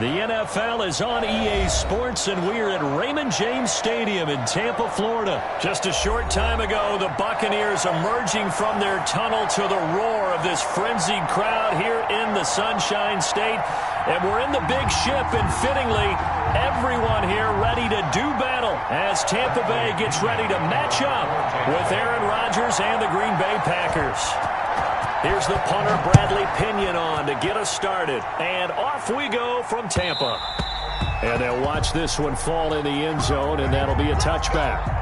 The NFL is on EA Sports, and we're at Raymond James Stadium in Tampa, Florida. Just a short time ago, the Buccaneers emerging from their tunnel to the roar of this frenzied crowd here in the Sunshine State. And we're in the big ship, and fittingly, everyone here ready to do battle as Tampa Bay gets ready to match up with Aaron Rodgers and the Green Bay Packers. Here's the punter, Bradley Pinion, on to get us started. And off we go from Tampa. And they'll watch this one fall in the end zone, and that'll be a touchback.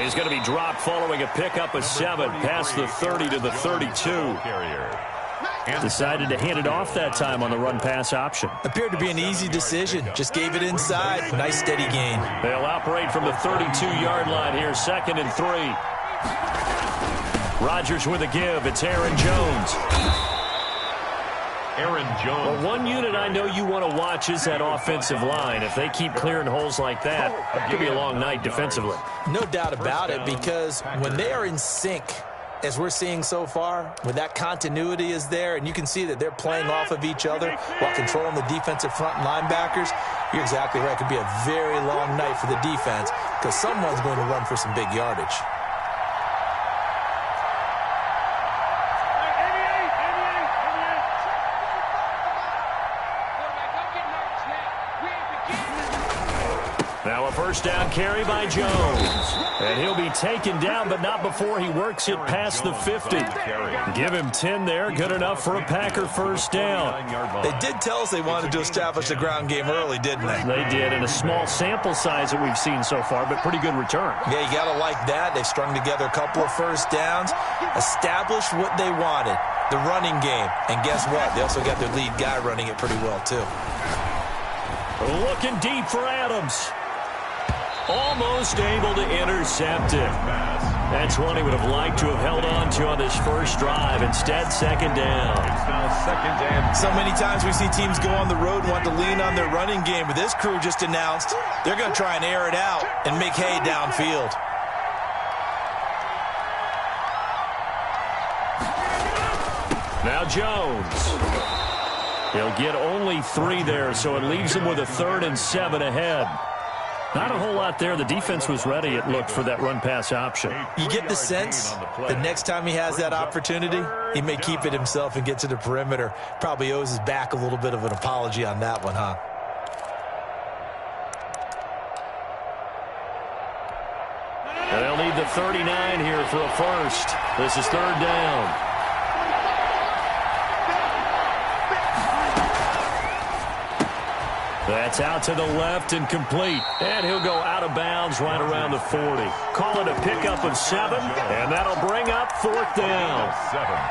He's going to be dropped following a pickup of 7 past the 30 to the 32. Decided to hand it off that time on the run-pass option. Appeared to be an easy decision. Just gave it inside. Nice steady gain. They'll operate from the 32-yard line here, 2nd and 3. Rodgers with a give. It's Aaron Jones. Aaron Jones. Well, one unit I know you want to watch is that offensive line. If they keep clearing holes like that, it could be a long night defensively. No doubt about it, because when they are in sync, as we're seeing so far, when that continuity is there, and you can see that they're playing off of each other while controlling the defensive front linebackers, you're exactly right. It could be a very long night for the defense because someone's going to run for some big yardage. Now a first down carry by Jones. And he'll be taken down, but not before he works it past the 50. Give him 10 there. Good enough for a Packer first down. They did tell us they wanted to establish the ground game early, didn't they? They did, in a small sample size that we've seen so far, but pretty good return. Yeah, you got to like that. They've strung together a couple of first downs, established what they wanted, the running game. And guess what? They also got their lead guy running it pretty well, too. Looking deep for Adams. Almost able to intercept it. That's one he would have liked to have held on to on this first drive. Instead, 2nd down. It's now 2nd down. So many times we see teams go on the road and want to lean on their running game, but this crew just announced they're going to try and air it out and make hay downfield. Now Jones. He'll get only 3 there, so it leaves him with a 3rd and 7 ahead. Not a whole lot there. The defense was ready, it looked, for that run-pass option. You get the sense the next time he has that opportunity, he may keep it himself and get to the perimeter. Probably owes his back a little bit of an apology on that one, huh? And they'll need the 39 here for a first. This is 3rd down. That's out to the left and complete. And he'll go out of bounds right around the 40. Call it a pickup of 7, and that'll bring up 4th down.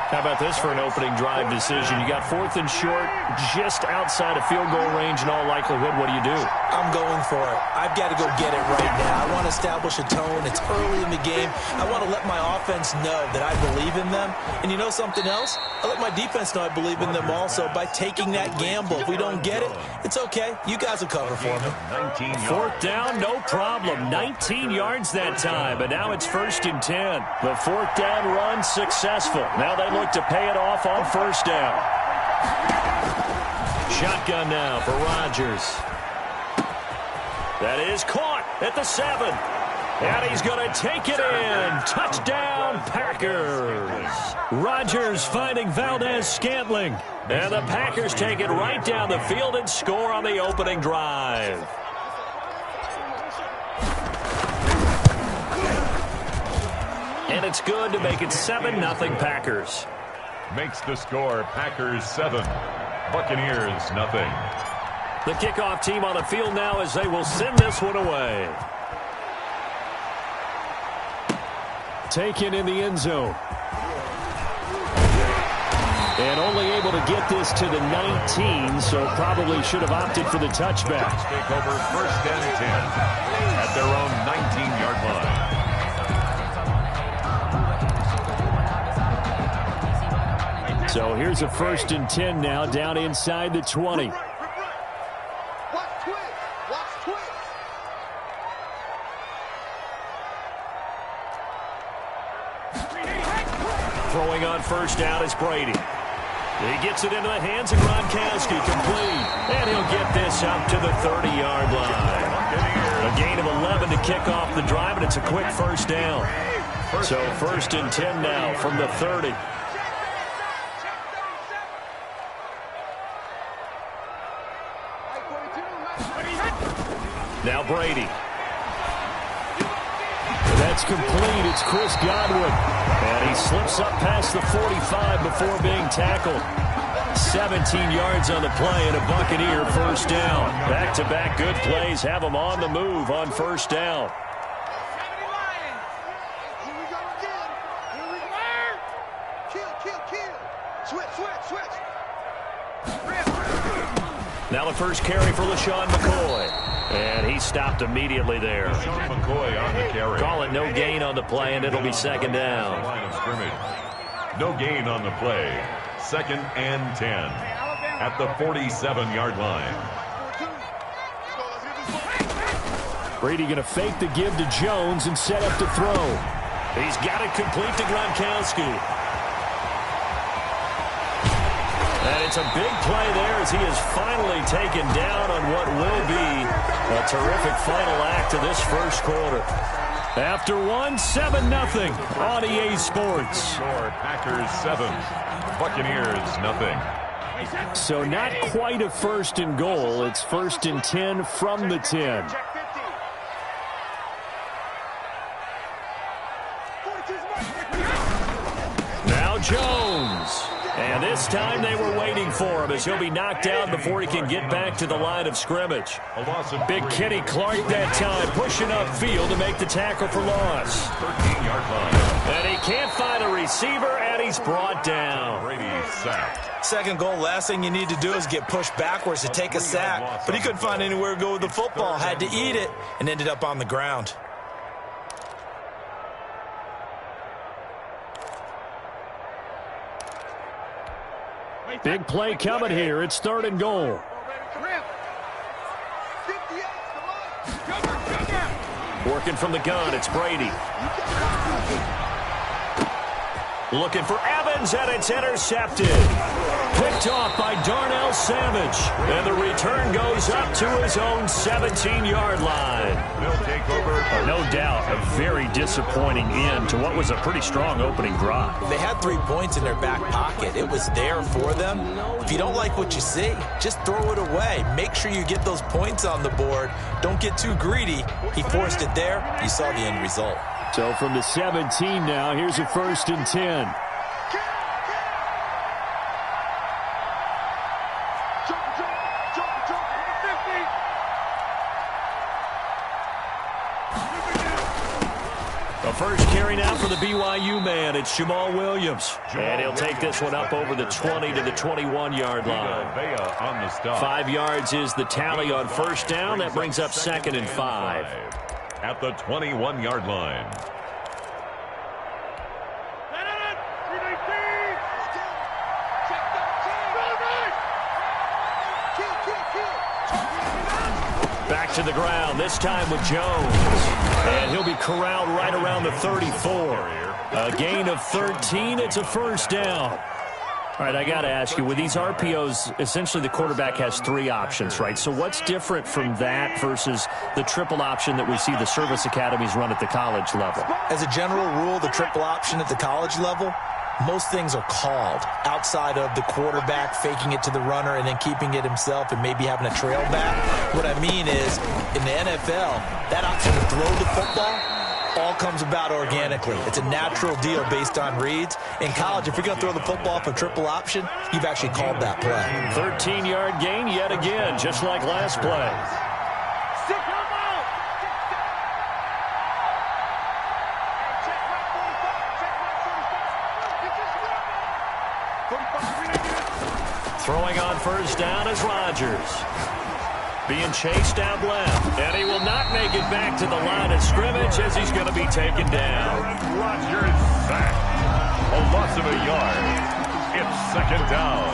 How about this for an opening drive decision? You got 4th and short, just outside of field goal range in all likelihood. What do you do? I'm going for it. I've got to go get it right now. I want to establish a tone. It's early in the game. I want to let my offense know that I believe in them. And you know something else? I let my defense know I believe in them also by taking that gamble. If we don't get it, it's okay. You guys will cover for me. 4th down, no problem. 19 yards that time, but now it's 1st and 10. The 4th down run successful. Now they look to pay it off on 1st down. Shotgun now for Rodgers. That is caught at the 7. And he's going to take it in. Touchdown, Packers. Rodgers finding Valdez-Scantling. And the Packers take it right down the field and score on the opening drive. And it's good to make it 7-0 Packers. Makes the score Packers 7, Buccaneers nothing. The kickoff team on the field now as they will send this one away. Taken in the end zone. And only able to get this to the 19, so probably should have opted for the touchback. Take over 1st and 10 at their own 19-yard line. So here's a 1st and 10 now, down inside the 20. Throwing on 1st down is Brady. He gets it into the hands of Gronkowski, complete. And he'll get this up to the 30-yard line. A gain of 11 to kick off the drive, and it's a quick 1st down. So 1st and 10 now from the 30. Now Brady. That's complete. It's Chris Godwin. And he slips up past the 45 before being tackled. 17 yards on the play and a Buccaneer 1st down. Back-to-back good plays have them on the move on 1st down. Now the first carry for LaShawn McCoy. And he stopped immediately there. LaShawn McCoy on the carry. Call it no gain on the play, and it'll be 2nd down. Line of scrimmage. No gain on the play. 2nd and 10 at the 47-yard line. Brady going to fake the give to Jones and set up to throw. He's got it complete to Gronkowski. And it's a big play there as he is finally taken down on what will be a terrific final act of this 1st quarter. After 7-0 on EA Sports. Score Packers 7, Buccaneers 0. So not quite a 1st and goal. It's 1st and 10 from the 10. Now Jones. And this time they were waiting for him as he'll be knocked down before he can get back to the line of scrimmage. Big Kenny Clark that time pushing upfield to make the tackle for loss. 13-yard line. And he can't find a receiver, and he's brought down. Brady sacked. 2nd goal, last thing you need to do is get pushed backwards to take a sack. But he couldn't find anywhere to go with the football, had to eat it, and ended up on the ground. Big play coming here. It's 3rd and goal. Working from the gun, it's Brady. Looking for Evans, and it's intercepted. Picked off by Darnell Savage. And the return goes up to his own 17-yard line. They'll take over. No doubt, a very disappointing end to what was a pretty strong opening drive. They had 3 points in their back pocket. It was there for them. If you don't like what you see, just throw it away. Make sure you get those points on the board. Don't get too greedy. He forced it there. You saw the end result. So from the 17 now, here's a 1st and 10. The first carry now for the BYU man. It's Jamal Williams. And he'll take this one up over the 20 to the 21-yard line. 5 yards is the tally on 1st down. That brings up 2nd and 5. At the 21-yard line. Back to the ground, this time with Jones. And he'll be corralled right around the 34. A gain of 13, it's a 1st down. All right, I got to ask you, with these RPOs, essentially the quarterback has 3 options, right? So what's different from that versus the triple option that we see the service academies run at the college level? As a general rule, the triple option at the college level, most things are called outside of the quarterback faking it to the runner and then keeping it himself and maybe having a trail back. What I mean is, in the NFL, that option to throw the football all comes about organically. It's a natural deal based on reads. In college, if you're going to throw the football off a triple option, you've actually called that play. 13-yard gain yet again, just like last play. Throwing on first down is Rodgers. Being chased out left. And he will not make it back to the line of scrimmage as he's going to be taken down. Rodgers sacked. A loss of a yard. It's second down.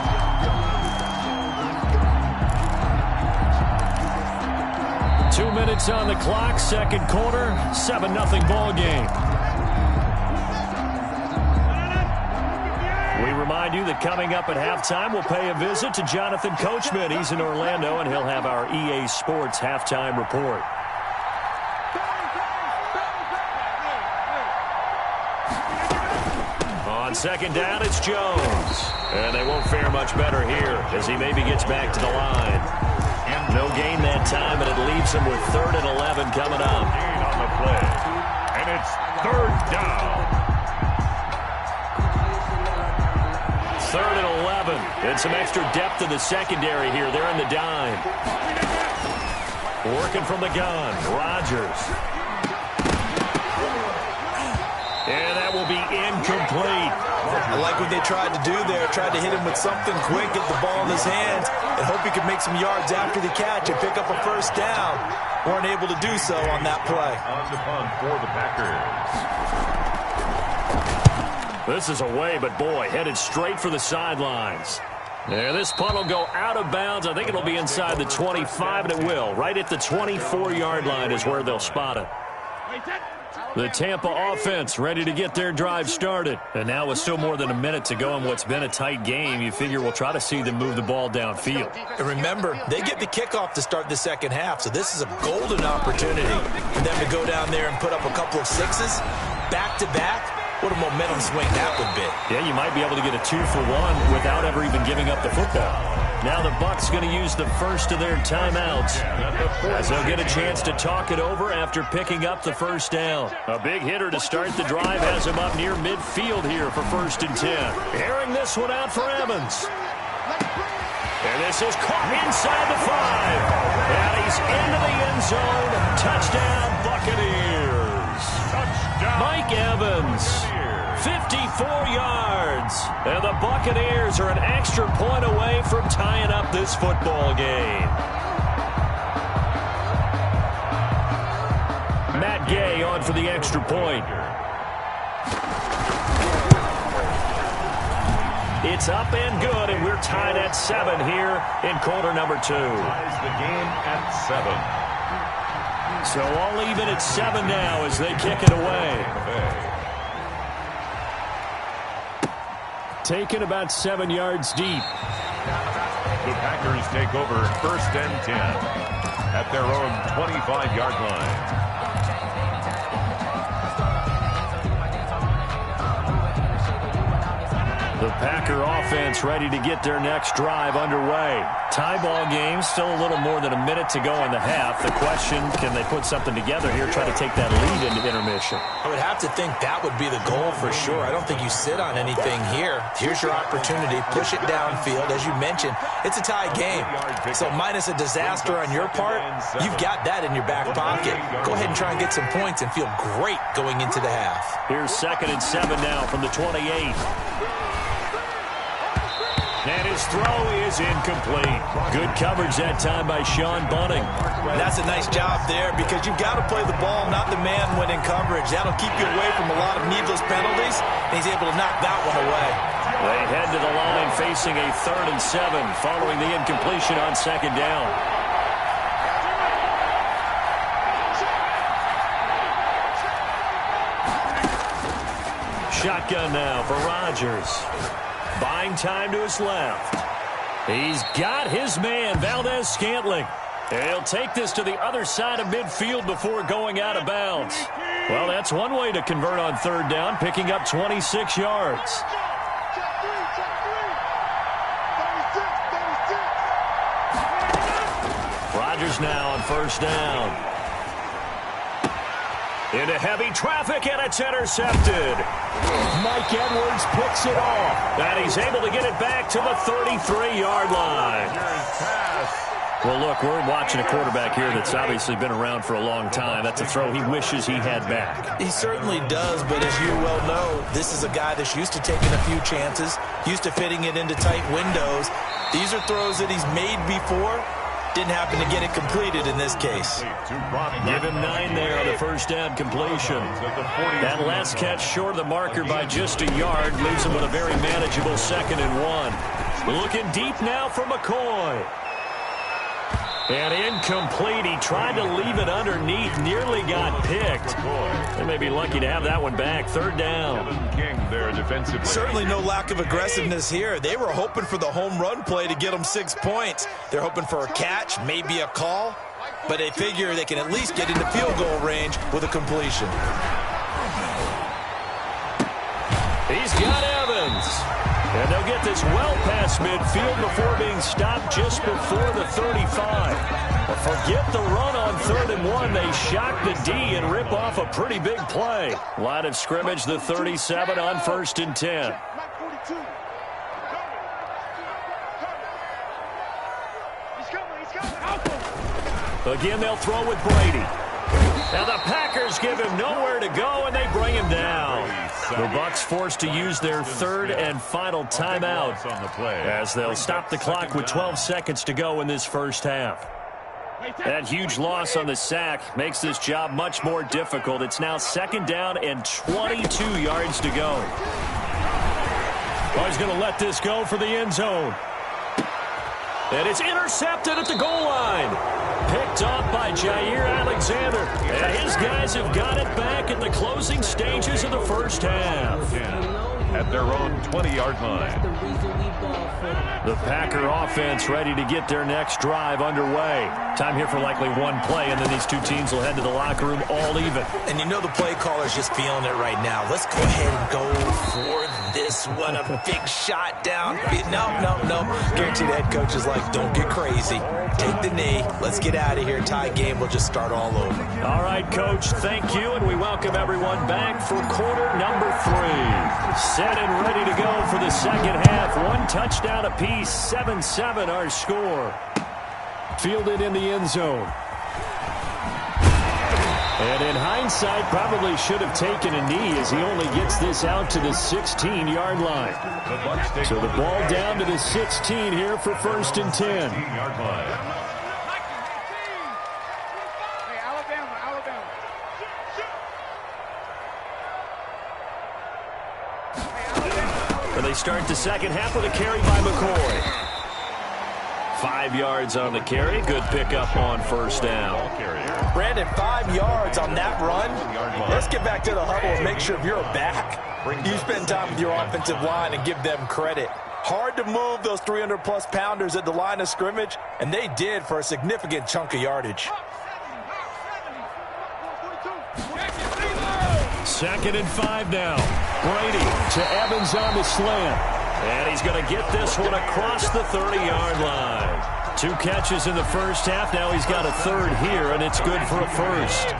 2 minutes on the clock, second quarter, 7-0 ball game. We remind you that coming up at halftime, we'll pay a visit to Jonathan Coachman. He's in Orlando, and he'll have our EA Sports halftime report. On second down, it's Jones. And they won't fare much better here as he maybe gets back to the line. No gain that time, and it leaves him with 3rd and 11 coming up. Gain on the play. And it's 3rd down. 3rd and 11. And some extra depth in the secondary here. They're in the dime. Working from the gun. Rodgers. And that will be incomplete. I like what they tried to do there. Tried to hit him with something quick, get the ball in his hands, and hope he could make some yards after the catch and pick up a first down. Weren't able to do so on that play. On the punt for the Packers. This is away, but boy, headed straight for the sidelines. Yeah, this punt will go out of bounds. I think it'll be inside the 25, and it will. Right at the 24-yard line is where they'll spot it. The Tampa offense ready to get their drive started. And now with still more than a minute to go in what's been a tight game, you figure we'll try to see them move the ball downfield. And remember, they get the kickoff to start the second half, so this is a golden opportunity for them to go down there and put up a couple of sixes back-to-back. What a momentum swing that would be. Yeah, you might be able to get a 2-for-1 without ever even giving up the football. Now the Bucs going to use the first of their timeouts as they'll get a chance to talk it over after picking up the first down. A big hitter to start the drive has him up near midfield here for 1st and 10. Airing this one out for Evans. And this is caught inside the 5. And he's into the end zone. Touchdown, Buccaneers. Touchdown. Mike Evans. 54 yards. And the Buccaneers are an extra point away from tying up this football game. Matt Gay on for the extra point. It's up and good, and we're tied at 7 here in quarter number 2. Ties the game at 7. So all even at 7 now as they kick it away. Taken about 7 yards deep. The Packers take over 1st and 10 at their own 25-yard line. The Packer offense ready to get their next drive underway. Tie ball game, still a little more than a minute to go in the half. The question, can they put something together here, try to take that lead into intermission? I would have to think that would be the goal for sure. I don't think you sit on anything here. Here's your opportunity. Push it downfield. As you mentioned, it's a tie game. So minus a disaster on your part, you've got that in your back pocket. Go ahead and try and get some points and feel great going into the half. Here's 2nd and 7 now from the 28. And his throw is incomplete. Good coverage that time by Sean Bunting. That's a nice job there because you've got to play the ball, not the man when in coverage. That'll keep you away from a lot of needless penalties, and he's able to knock that one away. They head to the line facing a 3rd and 7 following the incompletion on 2nd down. Shotgun now for Rodgers. Buying time to his left. He's got his man, Valdez-Scantling. He'll take this to the other side of midfield before going out of bounds. Well, that's one way to convert on 3rd down, picking up 26 yards. Rodgers now on 1st down. Into heavy traffic, and it's intercepted. Mike Edwards picks it off. And he's able to get it back to the 33-yard line. Pass Well, look, we're watching a quarterback here that's obviously been around for a long time. That's a throw he wishes he had back. He certainly does, but as you well know, this is a guy that's used to taking a few chances, used to fitting it into tight windows. These are throws that he's made before. Didn't happen to get it completed in this case. Give him 9 there on the first down completion. That last catch short of the marker by just a yard leaves him with a very manageable 2nd and 1. Looking deep now for McCoy. And incomplete. He tried to leave it underneath. Nearly got picked. They may be lucky to have that one back. 3rd down. Certainly no lack of aggressiveness here. They were hoping for the home run play to get them 6 points. They're hoping for a catch, maybe a call. But they figure they can at least get into field goal range with a completion. He's got Evans. And they'll get this well past midfield before being stopped just before the 35. But forget the run on 3rd and 1. They shock the D and rip off a pretty big play. Line of scrimmage, the 37 on 1st and 10. Again, they'll throw with Brady. Now the Packers give him nowhere to go, and they bring him down. The Bucs forced to use their 3rd and final timeout as they'll stop the clock with 12 seconds to go in this first half. That huge loss on the sack makes this job much more difficult. It's now 2nd down and 22 yards to go. Oh, he's going to let this go for the end zone. And it's intercepted at the goal line. Picked off by Jair Alexander. And his guys have got it back at the closing stages of the first half. At their own 20-yard line. The Packer offense ready to get their next drive underway. Time here for likely one play, and then these two teams will head to the locker room all even. And you know the play caller's just feeling it right now. Let's go ahead and go for this one. A big shot down. No. Guaranteed head coach is like, don't get crazy. Take the knee. Let's get out of here. Tie game. We'll just start all over. All right, Coach. Thank you, and we welcome everyone back for quarter number 3. Set and ready to go for the second half. One touchdown apiece. 7-7 our score. Fielded in the end zone. And in hindsight, probably should have taken a knee as he only gets this out to the 16-yard line. So the ball down to the 16 here for 1st and 10. And they start the second half with a carry by McCoy. 5 yards on the carry. Good pickup on 1st down. Brandon, 5 yards on that run. Let's get back to the huddle and make sure if you're back, you spend time with your offensive line and give them credit. Hard to move those 300-plus pounders at the line of scrimmage, and they did for a significant chunk of yardage. 2nd and 5 now. Brady to Evans on the slant. And he's going to get this one across the 30-yard line. 2 catches in the first half. Now he's got a 3rd here, and it's good for a 1st.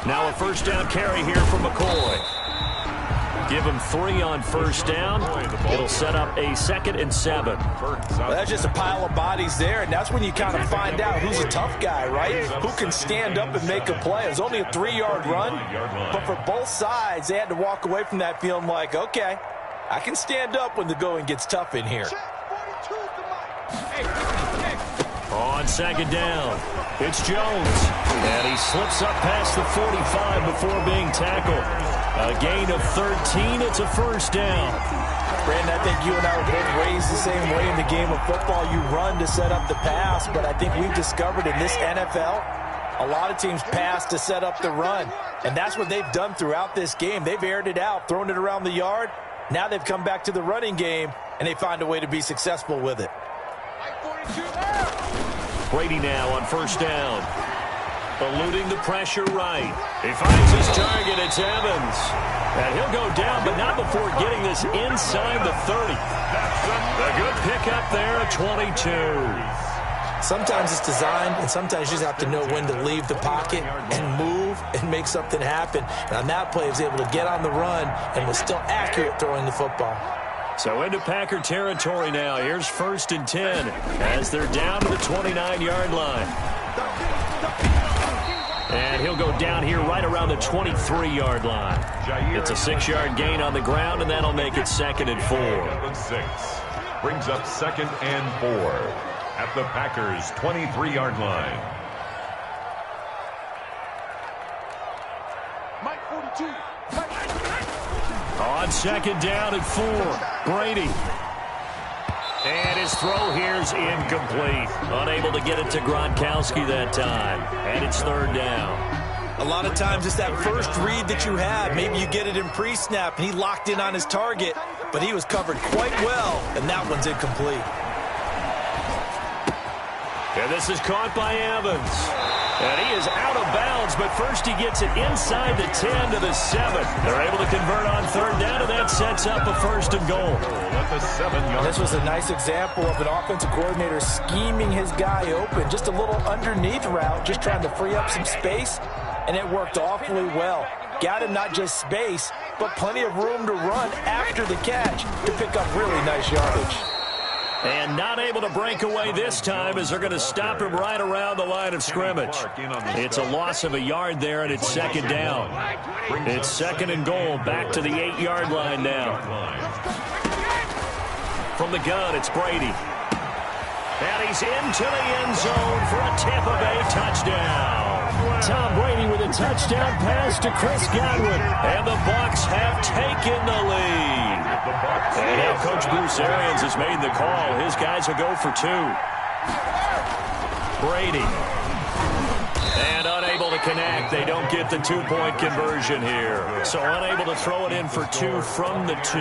Now a 1st down carry here for McCoy. Give him 3 on 1st down. It'll set up a 2nd and 7. Well, that's just a pile of bodies there, and that's when you kind of find out who's a tough guy, right? Who can stand up and make a play. It was only a 3-yard run, but for both sides, they had to walk away from that feeling like, okay, I can stand up when the going gets tough in here. On 2nd down, it's Jones. And he slips up past the 45 before being tackled. A gain of 13. It's a 1st down. Brandon, I think you and I were both raised the same way in the game of football. You run to set up the pass, but I think we've discovered in this NFL, a lot of teams pass to set up the run. And that's what they've done throughout this game. They've aired it out, thrown it around the yard. Now they've come back to the running game, and they find a way to be successful with it. Brady now on 1st down. Eluding the pressure right. He finds his target. It's Evans. And he'll go down, but not before getting this inside the 30. A good pickup there at 22. Sometimes it's designed, and sometimes you just have to know when to leave the pocket and move and make something happen. And on that play, he was able to get on the run and was still accurate throwing the football. So into Packer territory now. Here's 1st and 10 as they're down to the 29-yard line. And he'll go down here right around the 23-yard line. It's a 6-yard gain on the ground, and that'll make it 2nd and 4. 6 brings up 2nd and 4 at the Packers' 23-yard line. On 2nd down and 4, Brady. And his throw here's incomplete. Unable to get it to Gronkowski that time. And it's 3rd down. A lot of times it's that first read that you have. Maybe you get it in pre-snap, and he locked in on his target, but he was covered quite well, and that one's incomplete. And this is caught by Evans. And he is out of bounds, but first he gets it inside the 10 to the 7. They're able to convert on 3rd down, and that sets up a 1st and goal. At the 7-yard. This was a nice example of an offensive coordinator scheming his guy open. Just a little underneath route, just trying to free up some space, and it worked awfully well. Got him not just space, but plenty of room to run after the catch to pick up really nice yardage. And not able to break away this time as they're going to stop him right around the line of scrimmage. It's a loss of a yard there, and it's 2nd down. It's 2nd and goal, back to the 8-yard line now. From the gun, it's Brady. And he's into the end zone for a Tampa Bay touchdown. Tom Brady with a touchdown pass to Chris Godwin. And the Bucs have taken the lead. And now Coach Bruce Arians has made the call. His guys will go for 2. Brady. And unable to connect. They don't get the 2-point conversion here. So unable to throw it in for 2 from the 2.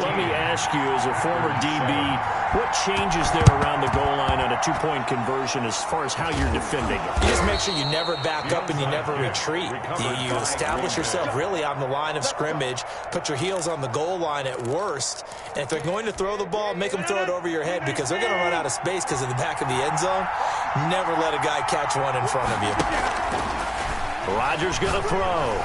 Let me ask you, as a former DB, what changes there around the goal line on a 2-point conversion as far as how you're defending? You just make sure you never back up and you never retreat. You establish yourself really on the line of scrimmage, put your heels on the goal line at worst, and if they're going to throw the ball, make them throw it over your head because they're going to run out of space because of the back of the end zone. Never let a guy catch one in front of you. Rodgers going to throw.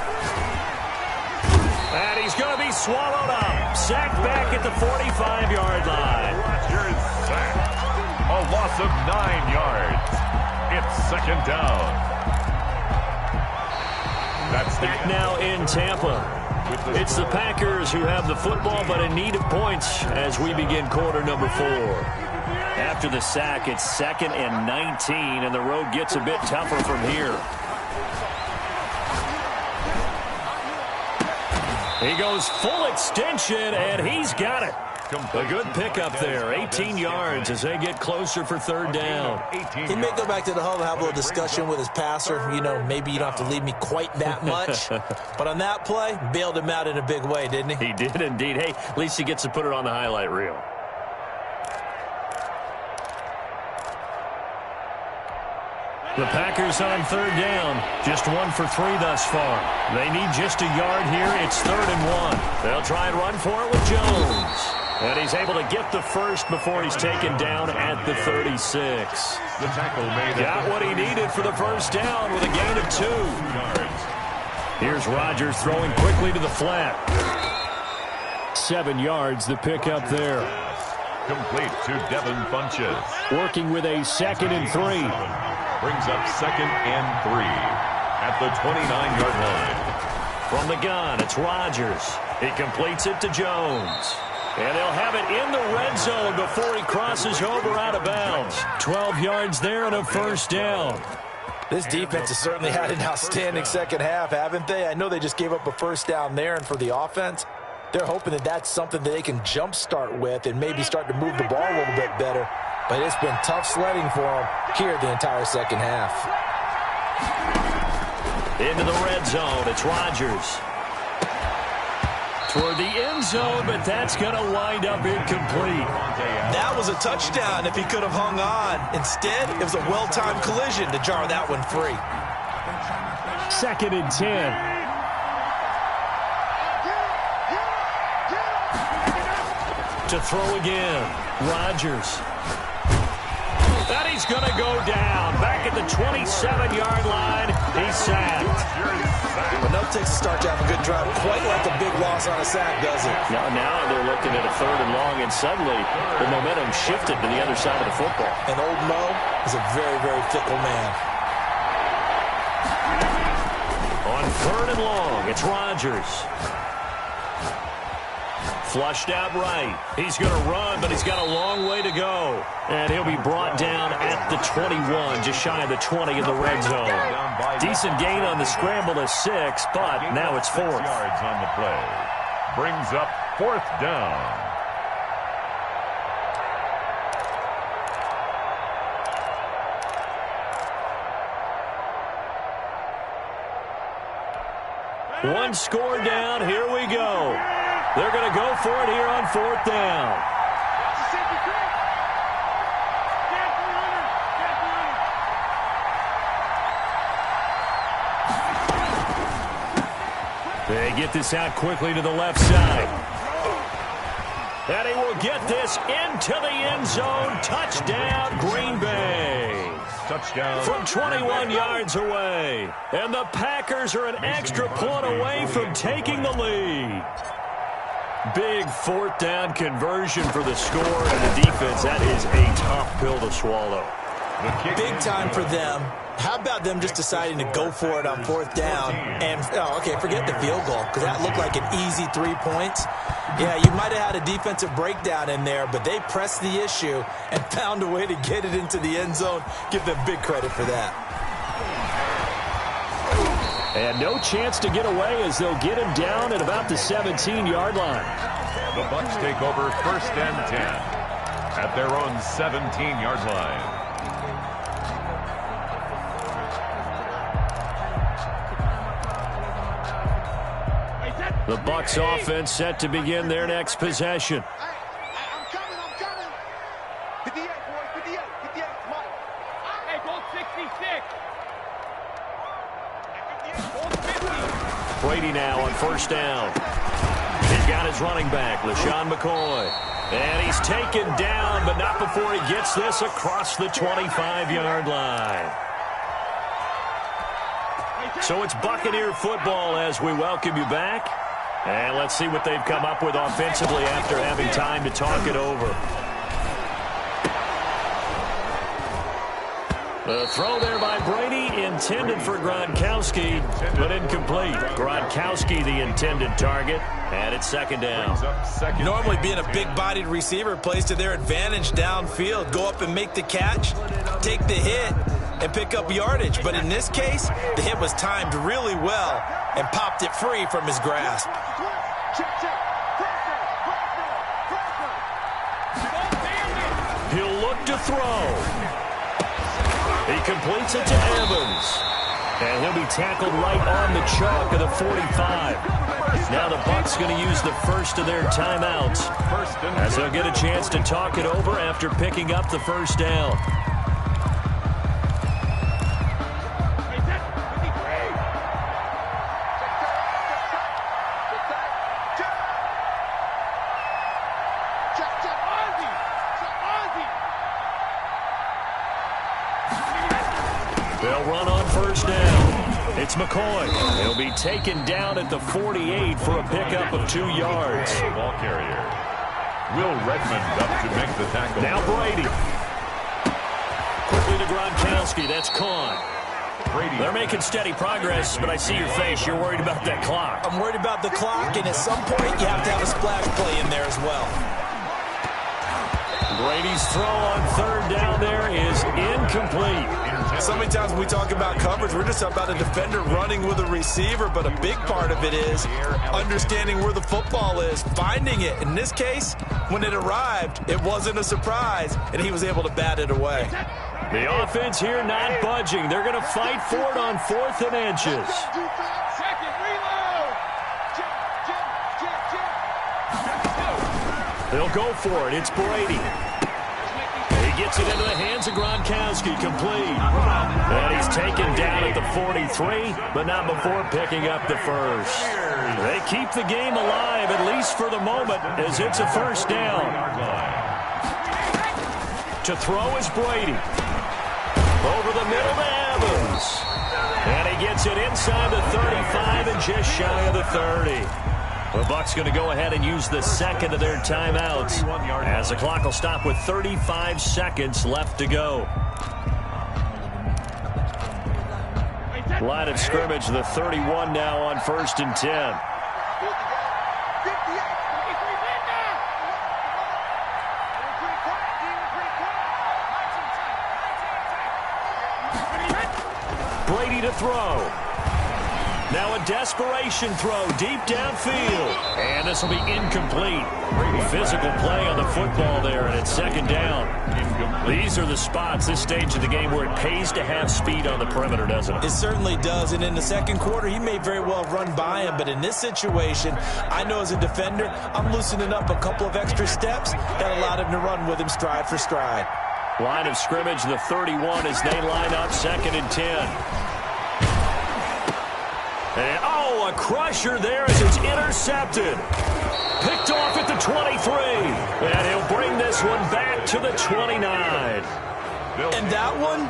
And he's going to be swallowed up. Sacked back at the 45-yard line. Rodgers sacked. A loss of 9 yards. It's 2nd down. That's back now in Tampa. It's the Packers who have the football but in need of points as we begin quarter number 4. After the sack, it's 2nd and 19, and the road gets a bit tougher from here. He goes full extension, and he's got it. A good pickup there, 18 yards as they get closer for 3rd down. He may go back to the huddle and have a little discussion with his passer. You know, maybe you don't have to leave me quite that much. But on that play, bailed him out in a big way, didn't he? He did indeed. Hey, at least he gets to put it on the highlight reel. The Packers on 3rd down. Just 1 for 3 thus far. They need just a yard here. It's 3rd and 1. They'll try and run for it with Jones. And he's able to get the first before he's taken down at the 36. The tackle made. Got what he needed for the first down with a gain of 2. Here's Rodgers throwing quickly to the flat. 7 yards, the pickup there. Complete to Devin Funches. Working with a 2nd and 3. Brings up 2nd and 3 at the 29-yard line. From the gun, it's Rodgers. He completes it to Jones. And they'll have it in the red zone before he crosses over out of bounds. 12 yards there and a 1st down. This defense has certainly had an outstanding second half, haven't they? I know they just gave up a 1st down there, and for the offense, they're hoping that that's something that they can jumpstart with and maybe start to move the ball a little bit better. But it's been tough sledding for them here the entire second half. Into the red zone, it's Rodgers. Toward the end zone, but that's going to wind up incomplete. That was a touchdown if he could have hung on. Instead, it was a well-timed collision to jar that one free. 2nd and 10. To throw again, Rodgers. And he's going to go down. Back at the 27-yard line, he's sacked. Enough takes to start to have a good drive. Quite like a big loss on a sack, does it? Now they're looking at a 3rd and long, and suddenly the momentum shifted to the other side of the football. And old Mo is a very, very fickle man. On 3rd and long, it's Rodgers. Flushed out right. He's going to run, but he's got a long way to go. And he'll be brought down at the 21, just shy of the 20 in the red zone. Decent gain on the scramble to 6, but now it's 4th. Yards on the play. Brings up 4th down. One score down. Here we go. They're going to go for it here on 4th down. They get this out quickly to the left side. And he will get this into the end zone. Touchdown, Green Bay. Touchdown. From 21 yards away. And the Packers are an extra point away from taking the lead. Big 4th down conversion for the score, and the defense, that is a tough pill to swallow. Big time for them. How about them just deciding to go for it on 4th down? And, forget the field goal, because that looked like an easy 3 points. Yeah, you might have had a defensive breakdown in there, but they pressed the issue and found a way to get it into the end zone. Give them big credit for that. And no chance to get away as they'll get him down at about the 17-yard line. The Bucs take over 1st and 10 at their own 17-yard line. The Bucs offense set to begin their next possession. I'm coming. 58, boys, 58, come on. Hey, goal 66. Brady now on 1st down. He's got his running back, LaShawn McCoy. And he's taken down, but not before he gets this across the 25-yard line. So it's Buccaneer football as we welcome you back. And let's see what they've come up with offensively after having time to talk it over. The throw there by Brady, intended for Gronkowski, but incomplete. Gronkowski, the intended target, and it's 2nd down. Normally being a big-bodied receiver plays to their advantage downfield. Go up and make the catch, take the hit, and pick up yardage. But in this case, the hit was timed really well and popped it free from his grasp. He'll look to throw. He completes it to Evans. And he'll be tackled right on the chalk of the 45. Now the Bucs going to use the first of their timeouts as they'll get a chance to talk it over after picking up the 1st down. They'll run on 1st down. It's McCoy. He'll be taken down at the 48 for a pickup of 2 yards. Ball carrier. Will Redmond up to make the tackle. Now Brady. Quickly to Gronkowski. That's caught. Brady. They're making steady progress, but I see your face. You're worried about that clock. I'm worried about the clock, and at some point you have to have a splash play in there as well. Brady's throw on 3rd down there is incomplete. So many times when we talk about coverage, we're just about a defender running with a receiver, but a big part of it is understanding where the football is, finding it. In this case, when it arrived, it wasn't a surprise, and he was able to bat it away. The offense here not budging. They're going to fight for it on 4th and inches. They'll go for it. It's Brady. He gets it into the hands of Gronkowski, complete. And he's taken down at the 43, but not before picking up the first. They keep the game alive, at least for the moment, as it's a 1st down. To throw is Brady. Over the middle to Evans. And he gets it inside the 35 and just shy of the 30. The Bucs going to go ahead and use the second of their timeouts as the clock will stop with 35 seconds left to go. Line of scrimmage, the 31 now on 1st and 10. Brady to throw. Now a desperation throw deep downfield. And this will be incomplete. Physical play on the football there, and it's 2nd down. These are the spots, this stage of the game, where it pays to have speed on the perimeter, doesn't it? It certainly does, and in the second quarter, he may very well run by him, but in this situation, I know as a defender, I'm loosening up a couple of extra steps that allowed him to run with him stride for stride. Line of scrimmage, the 31 as they line up 2nd and 10. And, a crusher there as it's intercepted. Picked off at the 23. And he'll bring this one back to the 29. And that one,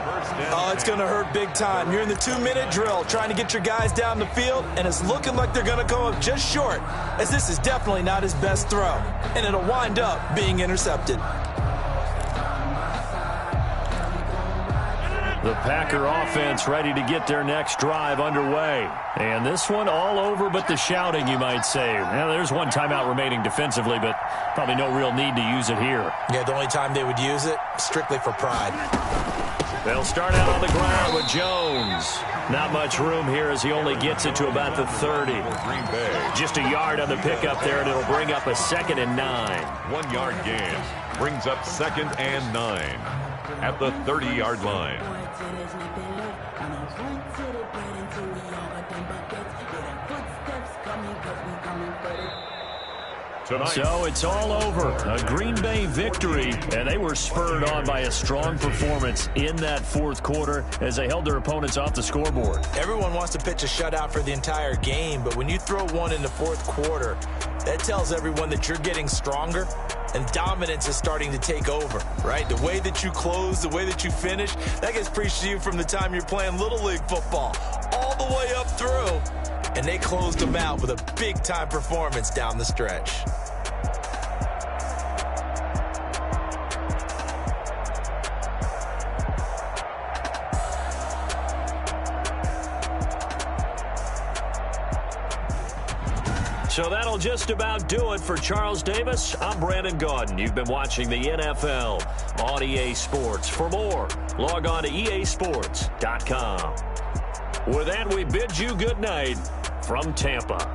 it's going to hurt big time. You're in the 2-minute drill trying to get your guys down the field, and it's looking like they're going to go up just short, as this is definitely not his best throw. And it'll wind up being intercepted. The Packer offense ready to get their next drive underway. And this one all over but the shouting, you might say. Now, there's one timeout remaining defensively, but probably no real need to use it here. Yeah, the only time they would use it, strictly for pride. They'll start out on the ground with Jones. Not much room here as he only gets it to about the 30. Just a yard on the pickup there, and it'll bring up a 2nd and 9. 1 yard gain brings up 2nd and 9 at the 30-yard line. So it's all over. A Green Bay victory, and they were spurred on by a strong performance in that 4th quarter as they held their opponents off the scoreboard. Everyone wants to pitch a shutout for the entire game, but when you throw one in the 4th quarter, that tells everyone that you're getting stronger and dominance is starting to take over, right? The way that you close, the way that you finish, that gets preached to you from the time you're playing Little League football all the way up through. And they closed them out with a big-time performance down the stretch. So that'll just about do it for Charles Davis. I'm Brandon Gaudin. You've been watching the NFL on EA Sports. For more, log on to easports.com. With that, we bid you good night from Tampa.